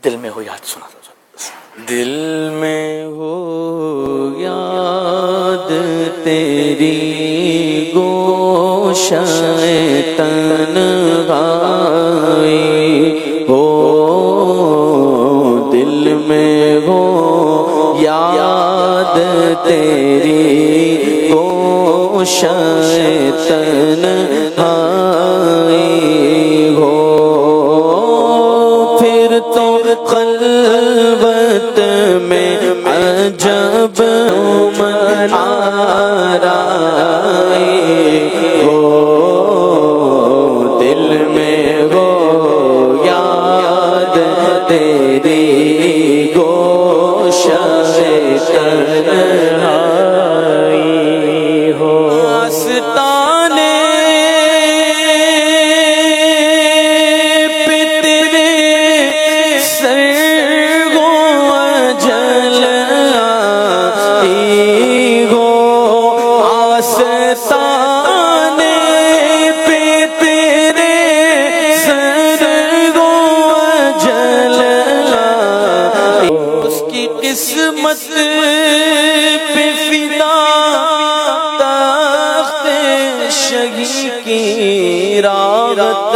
دل میں ہو یاد سنا دو. دل میں ہو یاد تیری گوشہ تنہائی ہو، دل میں ہو یاد تیری گوشہ تنہائی ہو، پھر تو خلوت میں عجب آرائی ہو، دل میں ہو یاد تیری گوشہ تنہائی ہو. آستانے پہ تیرے سر گو اجل آئی ہو، آستانے پہ تیرے سر گو اجل آئی، اس کی قسمت پہ فدا تخت شہی کی راحت،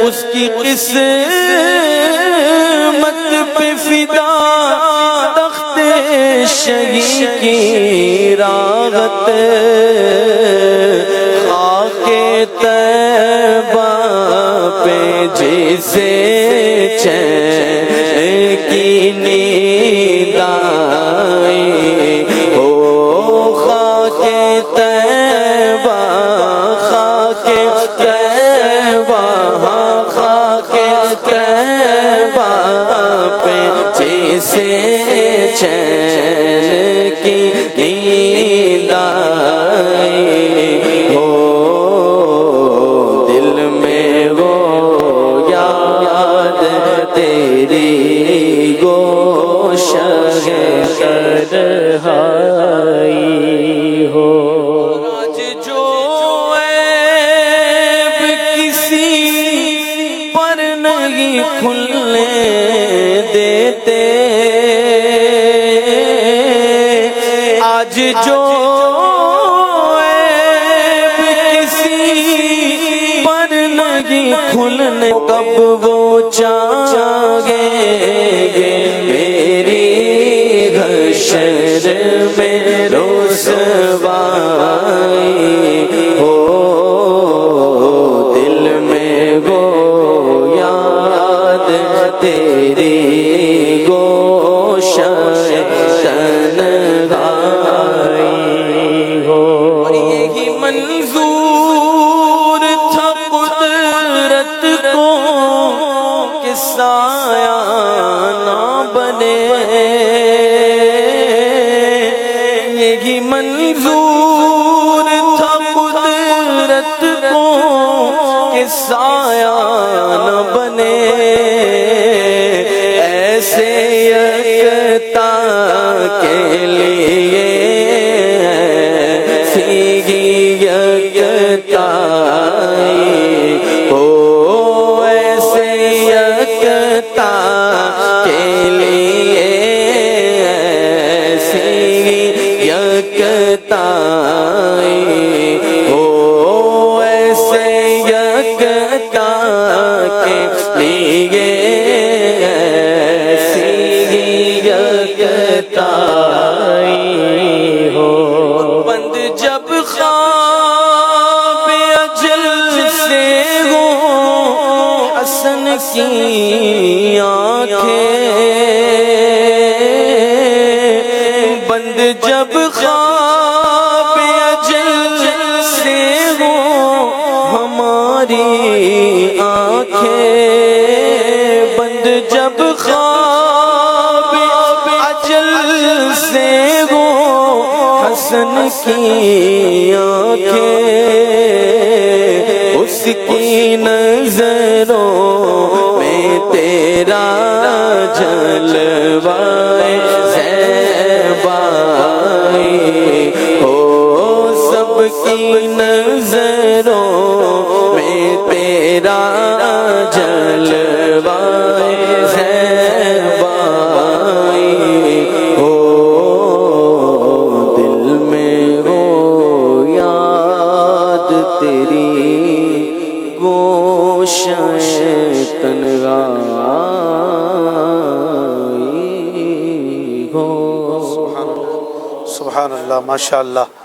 اس کی قسمت پہ فدا تخت شہی کی راحت، خاک طیبہ پہ جسے چین کی نیند آئی ہو، خاک طیبہ، خاک طیبہ، خاک طیبہ پہ جسے چین کی نیند آئی ہو، دل میں وہ یاد تیری گوشہ تنہائی ہو. آج جو عیب کسی پر نہیں کھلنے دیتے، آج جو عیب کسی پر نہیں کھلنے، کب وہ چاہیں گے میری حشر میں رسوائی ہو، دل میں وہ یاد تیری گوشہ تنہائی ہو. اور یہی منظور تھا قدرت کو کہ سایہ نہ بنے، یہی منظور تھا قدرت کو کہ سایہ نہ بنے، ایسے یکتا کے لیے یکتائی ہو، ایسے یکتا کے لیے ایسی یکتائی ہو، ایسے یکتا کے لیے ایسی یکتائی ہو. بند جب خواب اجل سے ہو حسن کی آنکھیں، بند جب خواب اجل سے ہو ہماری آنکھیں، بند جب خواب اجل سے ہو حسن کی آنکھیں، اس کی نظروں میں تیرا جلوائے زیبائی ہو، سب کی نظروں میں تیرا ہو. سبحان اللہ، ماشاء اللہ.